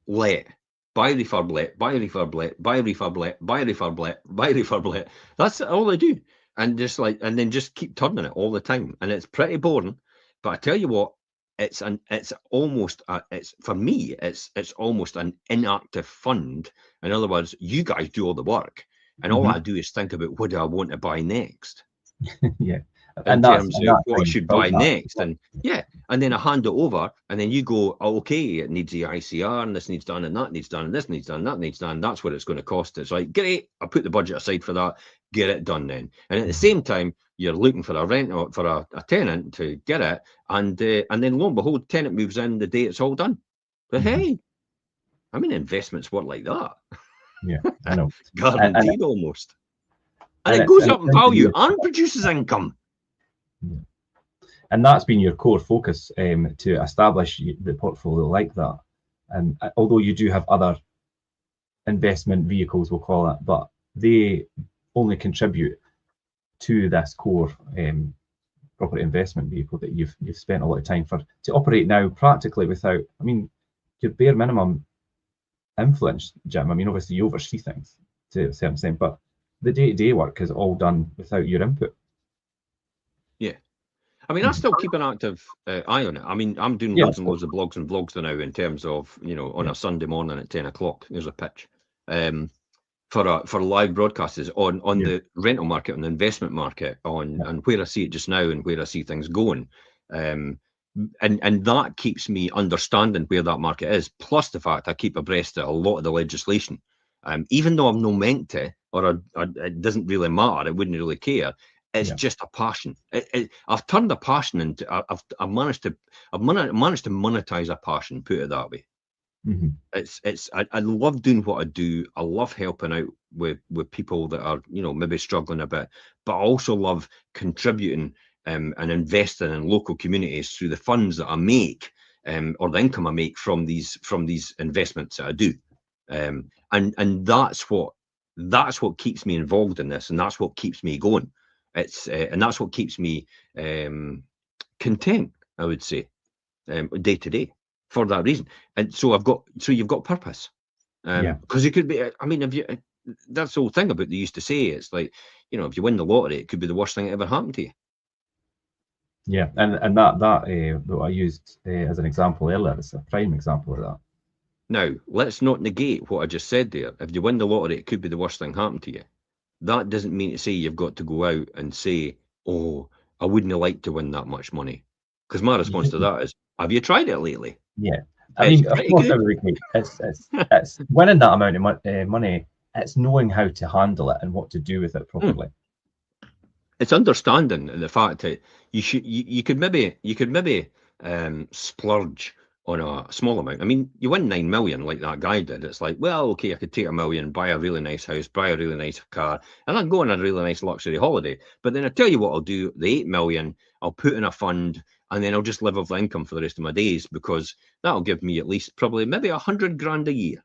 let, buy, refurb, let, buy, refurb, let, buy, refurb, let, buy, refurb, let, buy, refurb, let. That's all I do, and then just keep turning it all the time, and it's pretty boring. But I tell you what, it's almost an inactive fund. In other words, you guys do all the work, and all I do is think about what do I want to buy next. Yeah. In terms of what I should buy next, and then I hand it over, and then you go, oh, okay, it needs the ICR, and this needs done, and that needs done, and this needs done, that needs done. That's what it's going to cost. It's like, great, I put the budget aside for that, get it done then. And at the same time, you're looking for a rent or for a tenant to get it, and then lo and behold, tenant moves in the day it's all done. But hey, I mean, investments work like that. Yeah, I know. Guaranteed almost. And it goes up in value and produces income. Yeah. And that's been your core focus, to establish the portfolio like that. And although you do have other investment vehicles, we'll call it, but they only contribute to this core property investment vehicle that you've spent a lot of time to operate now practically without, I mean, your bare minimum influence, Jim. I mean, obviously you oversee things to a certain extent, but the day-to-day work is all done without your input. Yeah. I mean, I still keep an active eye on it. I mean, I'm doing loads and loads of blogs and vlogs now in terms of, on a Sunday morning at 10 o'clock, there's a pitch for live broadcasters on the rental market, on the investment market, and where I see it just now and where I see things going. And that keeps me understanding where that market is, plus the fact I keep abreast of a lot of the legislation. Even though I'm not meant to, or it doesn't really matter, I wouldn't really care. It's just a passion. I've turned a passion into. I've managed to monetize a passion. Put it that way. I love doing what I do. I love helping out with people that are maybe struggling a bit, but I also love contributing and investing in local communities through the funds that I make or the income I make from these investments that I do. And that's what keeps me involved in this, and that's what keeps me going. And that's what keeps me content, I would say, day to day, for that reason. And so you've got purpose, because it could be. I mean, that's the whole thing about they used to say. It's like, if you win the lottery, it could be the worst thing that ever happened to you. Yeah, and that what I used as an example earlier is a prime example of that. Now, let's not negate what I just said there. If you win the lottery, it could be the worst thing happened to you. That doesn't mean to say you've got to go out and say, oh, I wouldn't have liked to win that much money. Because my response to that is, have you tried it lately? Yeah. I mean, of course, it's winning that amount of money. It's knowing how to handle it and what to do with it properly. It's understanding the fact that you could maybe splurge on a small amount. I mean, you win 9 million like that guy did. It's like, well, okay, I could take 1 million, buy a really nice house, buy a really nice car, and I'll go on a really nice luxury holiday. But then I tell you what I'll do, the 8 million, I'll put in a fund, and then I'll just live off the income for the rest of my days, because that'll give me at least probably maybe 100 grand a year.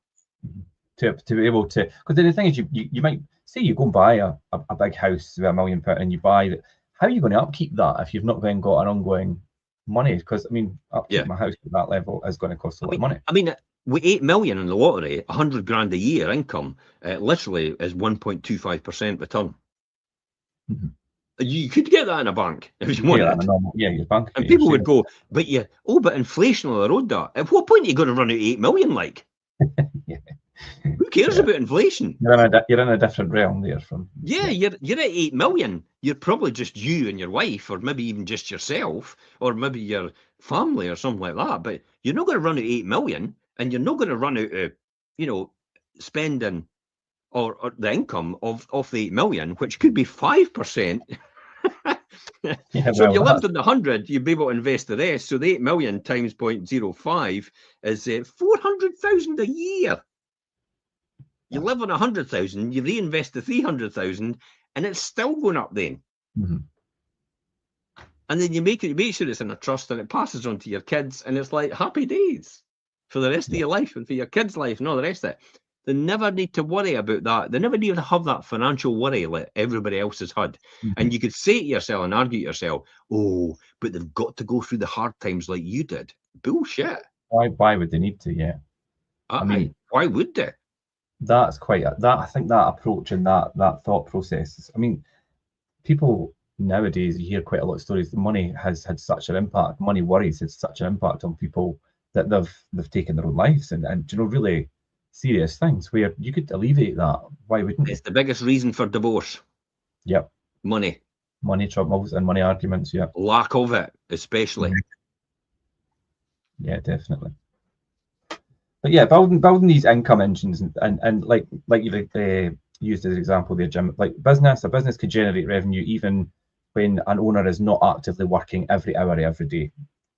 To be able to, because the thing is, you might say you go and buy a big house with £1 million and you buy it. How are you going to upkeep that if you've not going got an ongoing money? Because I mean, upkeep my house at that level is going to cost a lot of money. I mean, with 8 million in the lottery, 100 grand a year income, literally is 1.25% return. You could get that in a bank if you wanted. Your bank. And people would go, but inflation will erode that. At what point are you going to run out 8 million? Like, who cares about inflation? You're in a different realm there. You're at 8 million. You're probably just you and your wife, or maybe even just yourself, or maybe your family or something like that. But you're not going to run out 8 million, and you're not going to run out of, spending or the income of the 8 million, which could be 5%. So if you lived in the 100, you'd be able to invest the rest. So the 8 million times 0.05 is 400,000 a year. You live on 100,000, you reinvest the 300,000, and it's still going up then. And then you make sure it's in a trust, and it passes on to your kids, and it's like happy days for the rest of your life and for your kids' life and all the rest of it. They never need to worry about that. They never need to have that financial worry like everybody else has had. And you could say to yourself and argue to yourself, oh, but they've got to go through the hard times like you did. Bullshit. Why would they need to? Yeah. I mean, why would they? That's quite I think that approach and that thought process. I mean, people nowadays, you hear quite a lot of stories. The money has had such an impact. Money worries had such an impact on people that they've taken their own lives and really serious things where you could alleviate that. Why wouldn't you? It's the biggest reason for divorce. Yep. Money troubles and money arguments. Yeah. Lack of it, especially. Yeah, definitely. But yeah, building these income engines and like you used as an example there, Jim, like a business could generate revenue even when an owner is not actively working every hour every day,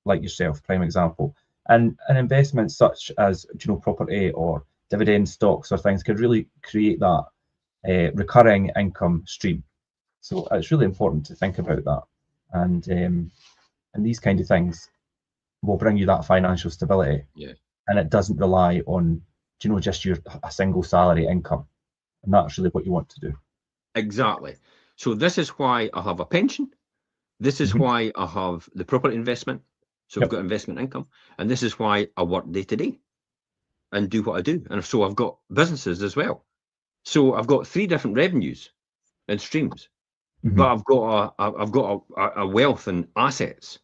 like yourself, prime example. And an investment such as property or dividend stocks or things could really create that recurring income stream. So it's really important to think about that, and these kind of things will bring you that financial stability. Yeah. And it doesn't rely on, just a single salary income. And that's really what you want to do. Exactly. So this is why I have a pension. This is why I have the property investment. So I've got investment income. And this is why I work day to day and do what I do. And so I've got businesses as well. So I've got 3 different revenues and streams. But I've got a wealth and assets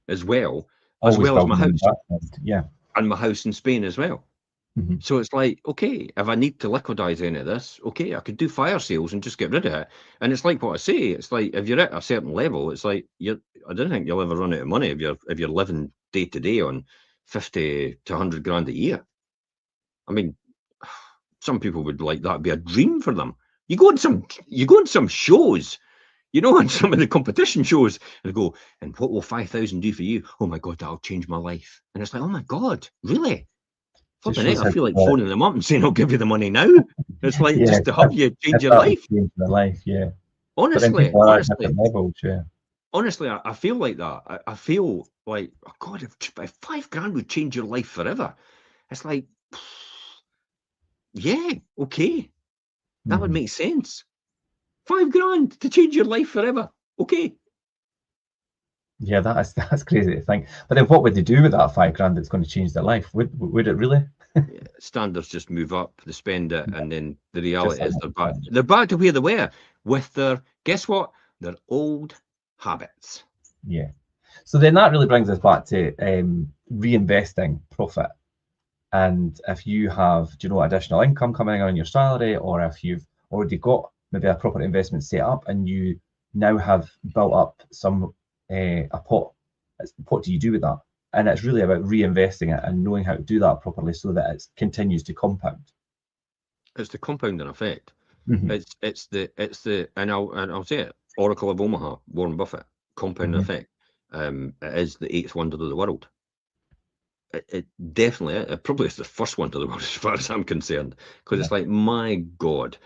as well as my house. Yeah. And my house in Spain as well. So it's like, okay, if I need to liquidize any of this, okay, I could do fire sales and just get rid of it. And it's like what I say, it's like if you're at a certain level, it's like I don't think you'll ever run out of money if you're living day to day on 50 to 100 grand a year. I mean, some people would like that be a dream for them. You go on some shows, on some of the competition shows, and go, and what will 5,000 do for you? Oh my God, that'll change my life. And it's like, oh my God, really? I feel like phoning them up and saying, I'll give you the money now. It's like just to have you change your life. Change their life, yeah. Honestly, levels, yeah. Honestly, I feel like that. I feel like, oh God, if 5 grand would change your life forever. It's like, yeah, okay. That would make sense. 5 grand to change your life forever. Okay. Yeah, that's crazy to think. But then what would they do with that 5 grand that's going to change their life? Would it really? Standards just move up, they spend it, and then the reality is they're back to where they were with their, guess what? Their old habits. Yeah. So then that really brings us back to reinvesting profit. And if you have, additional income coming on your salary, or if you've already got maybe a property investment set up and you now have built up some a pot, what do you do with that? And it's really about reinvesting it and knowing how to do that properly so that it continues to compound. It's the compounding effect. It's the and I'll say it, Oracle of Omaha, Warren Buffett, compounding effect. It is the 8th wonder of the world. It definitely, it probably is the first wonder of the world as far as I'm concerned, because it's like, my God,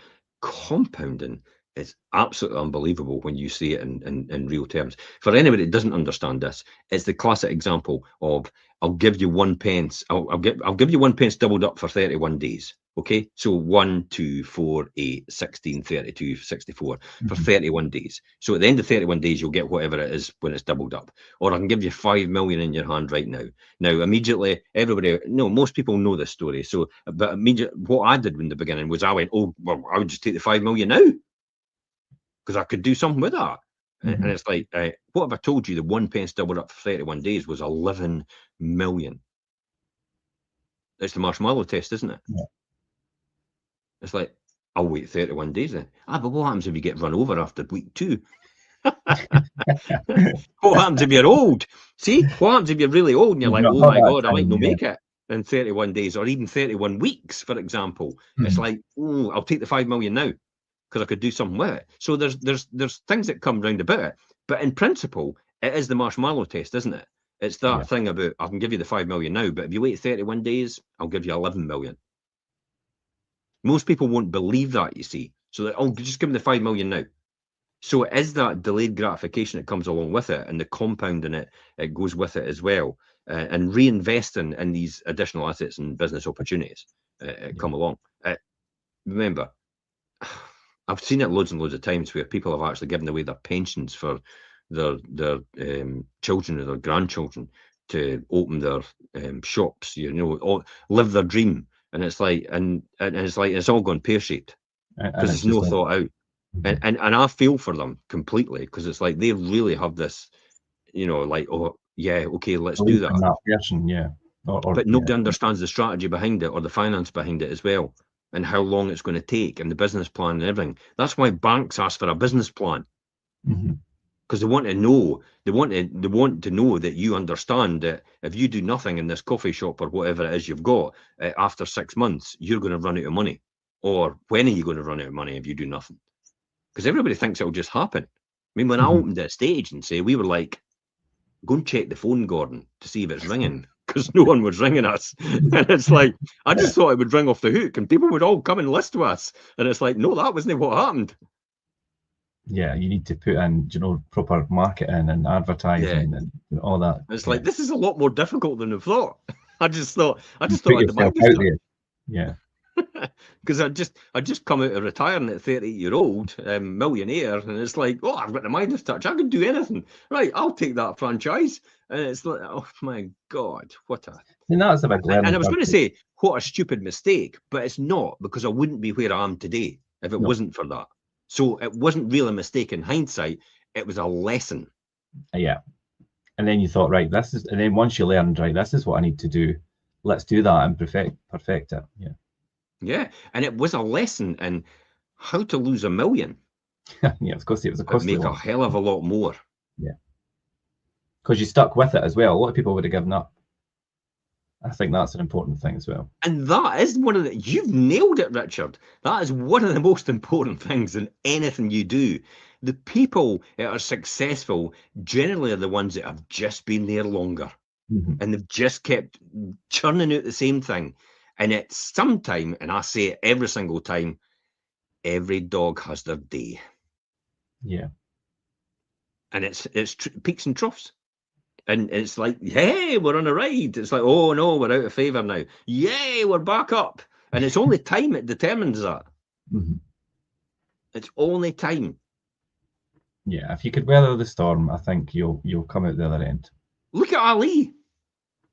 compounding It's absolutely unbelievable when you see it in real terms. For anybody that doesn't understand this, it's the classic example of I'll give you 1 pence. I'll give you 1 pence doubled up for 31 days. Okay, so 1, 2, 4, 8, 16, 32, 64 for 31 days. So at the end of 31 days, you'll get whatever it is when it's doubled up. Or I can give you 5 million in your hand right now. Now, immediately, most people know this story. So, but immediately, what I did in the beginning was I went, oh, well, I would just take the 5 million now, because I could do something with that. And it's like, what have I told you? The 1 pence doubled up for 31 days was 11 million. It's the marshmallow test, isn't it? Yeah. It's like, I'll wait 31 days then. But what happens if you get run over after week 2? What happens if you're old? See, what happens if you're really old and you're like, oh my God, I might not make it in 31 days or even 31 weeks, for example. It's like, oh, I'll take the 5 million now, because I could do something with it. So there's things that come round about it. But in principle, it is the marshmallow test, isn't it? It's that thing about, I can give you the 5 million now, but if you wait 31 days, I'll give you 11 million. Most people won't believe that, you see. So that, oh, just give them the 5 million now. So it is that delayed gratification that comes along with it, and the compounding it goes with it as well, and reinvesting in these additional assets and business opportunities come along. Remember, I've seen it loads and loads of times where people have actually given away their pensions for their children or their grandchildren to open their shops, or live their dream. And it's like, and it's like, it's all gone pear-shaped because it's no thought out. And I feel for them completely, because it's like they really have this, like, oh yeah, okay, let's do that. That person, yeah. But nobody understands the strategy behind it or the finance behind it as well, and how long it's going to take, and the business plan and everything. That's why banks ask for a business plan, because they want to know, they want to know that you understand that if you do nothing in this coffee shop or whatever it is you've got, after 6 months, you're going to run out of money. Or when are you going to run out of money if you do nothing? Because everybody thinks it'll just happen. I mean, when I opened at a state agency, we were like, go and check the phone, Gordon, to see if it's ringing, because no one was ringing us. And it's like, I just thought it would ring off the hook and people would all come and list to us. And it's like, no, that wasn't what happened. Yeah, you need to put in, proper marketing and advertising and all that. It's like, this is a lot more difficult than I thought. I just thought I had the mind out there. Yeah. Because I just come out of retiring at 38-year-old, millionaire, and it's like, oh, I've got the Midas touch. I can do anything. Right, I'll take that franchise. And it's like, oh my God, what a... And that's a big learning. And I was going to say, what a stupid mistake, but it's not, because I wouldn't be where I am today if it wasn't for that. So it wasn't really a mistake in hindsight. It was a lesson. Yeah. And then you thought, right, and then once you learned, right, this is what I need to do. Let's do that and perfect it. Yeah. Yeah, and it was a lesson in how to lose $1 million. Yeah, of course, it was a costly one. Make a hell of a lot more. Yeah, because you stuck with it as well. A lot of people would have given up. I think that's an important thing as well. And that is one of the... You've nailed it, Richard. That is one of the most important things in anything you do. The people that are successful generally are the ones that have just been there longer. And they've just kept churning out the same thing. And it's sometime, and I say it every single time, every dog has their day. Yeah. And it's peaks and troughs. And it's like, hey, we're on a ride. It's like, oh no, we're out of favour now. Yay, we're back up. And it's only time that determines that. It's only time. Yeah, if you could weather the storm, I think you'll come out the other end. Look at Ali.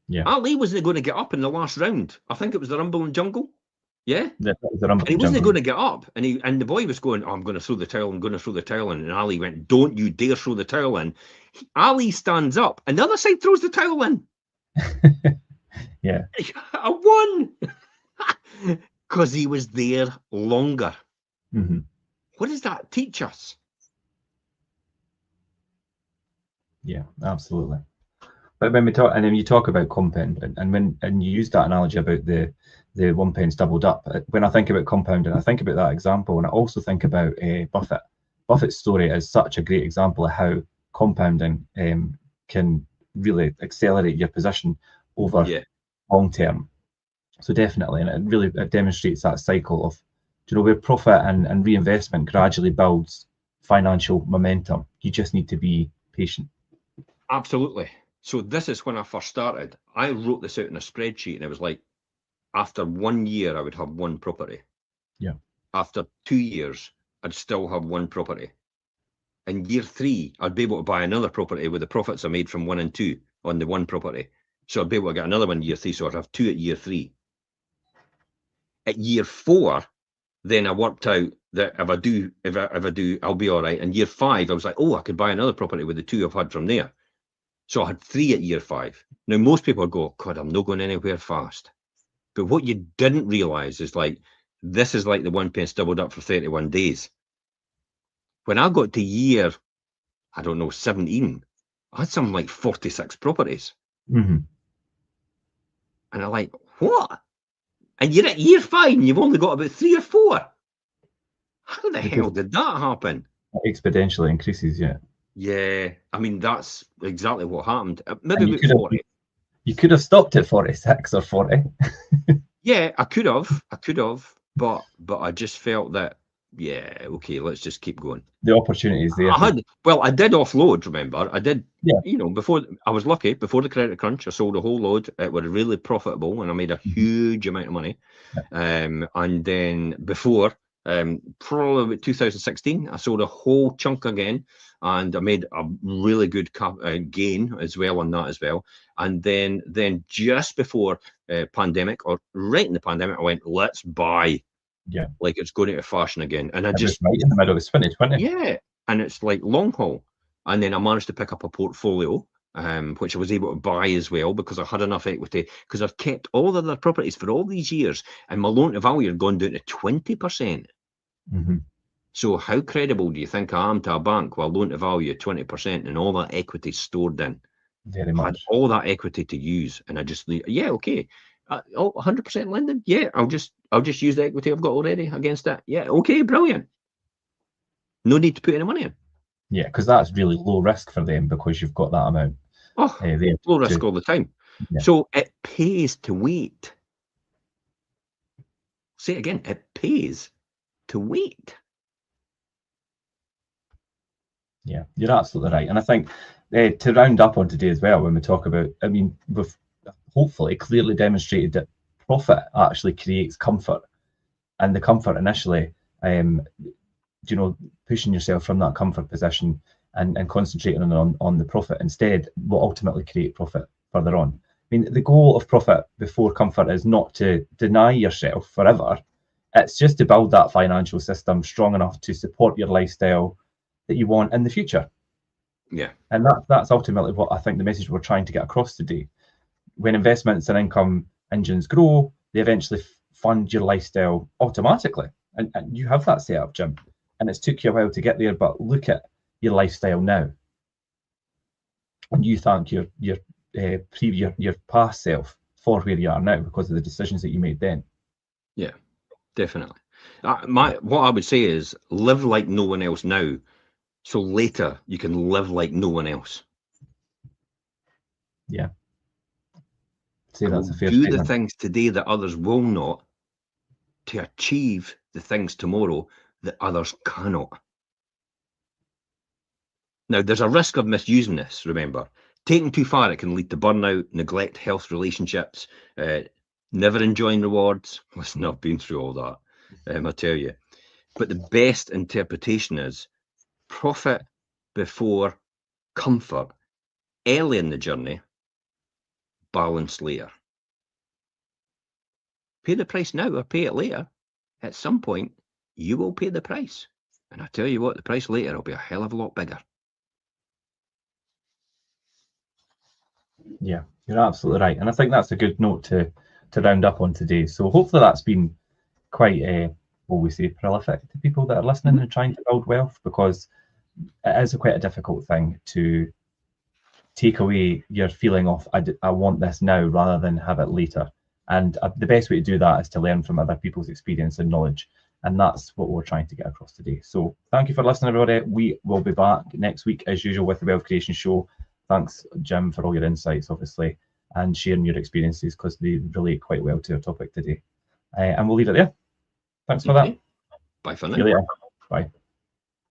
Yeah. Ali wasn't going to get up in the last round. I think it was the Rumble in Jungle. Yeah. And he wasn't going to get up. And the boy was going, oh, I'm going to throw the towel. I'm going to throw the towel in. And Ali went, don't you dare throw the towel in. Ali stands up and the other side throws the towel in. Yeah. I won. Because he was there longer. What does that teach us? Yeah, absolutely. But when we talk, and then you talk about compounding, and you use that analogy about the 1 pence doubled up. When I think about compounding, I think about that example, and I also think about Buffett. Buffett's story is such a great example of how compounding can really accelerate your position over long term. So definitely, and it demonstrates that cycle you know, where profit and reinvestment gradually builds financial momentum. You just need to be patient. Absolutely. So this is when I first started. I wrote this out in a spreadsheet, and it was like, after 1 year, I would have one property. Yeah. After 2 years, I'd still have one property. In year 3, I'd be able to buy another property with the profits I made from 1 and 2 on the one property. So I'd be able to get another one in year 3. So I'd have 2 at year 3. At year 4, then I worked out that if I do, I'll be all right. In year 5, I was like, oh, I could buy another property with the 2 I've had from there. So I had 3 at year 5. Now, most people go, God, I'm not going anywhere fast. But what you didn't realize is, like, this is like the one pence doubled up for 31 days. When I got to year, I don't know, 17, I had something like 46 properties. Mm-hmm. And I'm like, what? And you're at year 5 and you've only got about 3 or 4. How the hell did that happen? It exponentially increases, yeah. Yeah, I mean, that's exactly what happened. Maybe about 40. You could have stopped at 46 or 40. Yeah, I could have, but I just felt that, yeah, okay, let's just keep going. The opportunity is there. I did offload, remember? I did, yeah. You know, before, I was lucky, before the credit crunch, I sold a whole load. It was really profitable and I made a huge amount of money. Yeah. And then before, probably about 2016, I sold a whole chunk again and I made a really good gain as well on that as well. And then just before pandemic, or right in the pandemic, I went, let's buy. Yeah. Like it's going into fashion again. And I just right in the middle of 2020. Yeah. And it's like long haul. And then I managed to pick up a portfolio, which I was able to buy as well because I had enough equity, because I've kept all the other properties for all these years and my loan to value had gone down to 20%. Mm-hmm. So how credible do you think I am to a bank while loan to value at 20% and all that equity stored in? Very much. I had all that equity to use, and I just, yeah, okay. 100% lending? Yeah, I'll just use the equity I've got already against it. Yeah, okay, brilliant. No need to put any money in. Yeah, because that's really low risk for them because you've got that amount. Oh, low risk all the time. Yeah. So it pays to wait. Say it again, it pays to wait. Yeah, you're absolutely right. And I think to round up on today as well, when we talk about, I mean, we've hopefully clearly demonstrated that profit actually creates comfort. And the comfort initially, you know, pushing yourself from that comfort position and concentrating on the profit instead will ultimately create profit further on. I mean, the goal of profit before comfort is not to deny yourself forever. It's just to build that financial system strong enough to support your lifestyle that you want in the future. Yeah. And that's ultimately what I think the message we're trying to get across today. When investments and income engines grow, they eventually fund your lifestyle automatically. And you have that set up, Jim. And it's took you a while to get there, but look at your lifestyle now. And you thank your past self for where you are now because of the decisions that you made then. Yeah, definitely. What I would say is live like no one else now, so later you can live like no one else. Yeah. See, that's a fair do statement. The things today that others will not, to achieve the things tomorrow that others cannot. Now, there's a risk of misusing this, remember. Taking too far, it can lead to burnout, neglect health relationships, never enjoying rewards. Listen, I've been through all that, I tell you. But the best interpretation is profit before comfort, early in the journey, balance later. Pay the price now or pay it later. At some point, you will pay the price. And I tell you what, the price later will be a hell of a lot bigger. Yeah, you're absolutely right. And I think that's a good note to round up on today. So hopefully that's been quite, what we say, prolific to people that are listening and trying to build wealth, because it is quite a difficult thing to take away your feeling of, I want this now rather than have it later. And the best way to do that is to learn from other people's experience and knowledge. And that's what we're trying to get across today. So thank you for listening, everybody. We will be back next week, as usual, with the Wealth Creation Show. Thanks, Jim, for all your insights, obviously, and sharing your experiences, because they relate quite well to our topic today. And we'll leave it there. Thanks for that. Bye for now. See you later. Bye.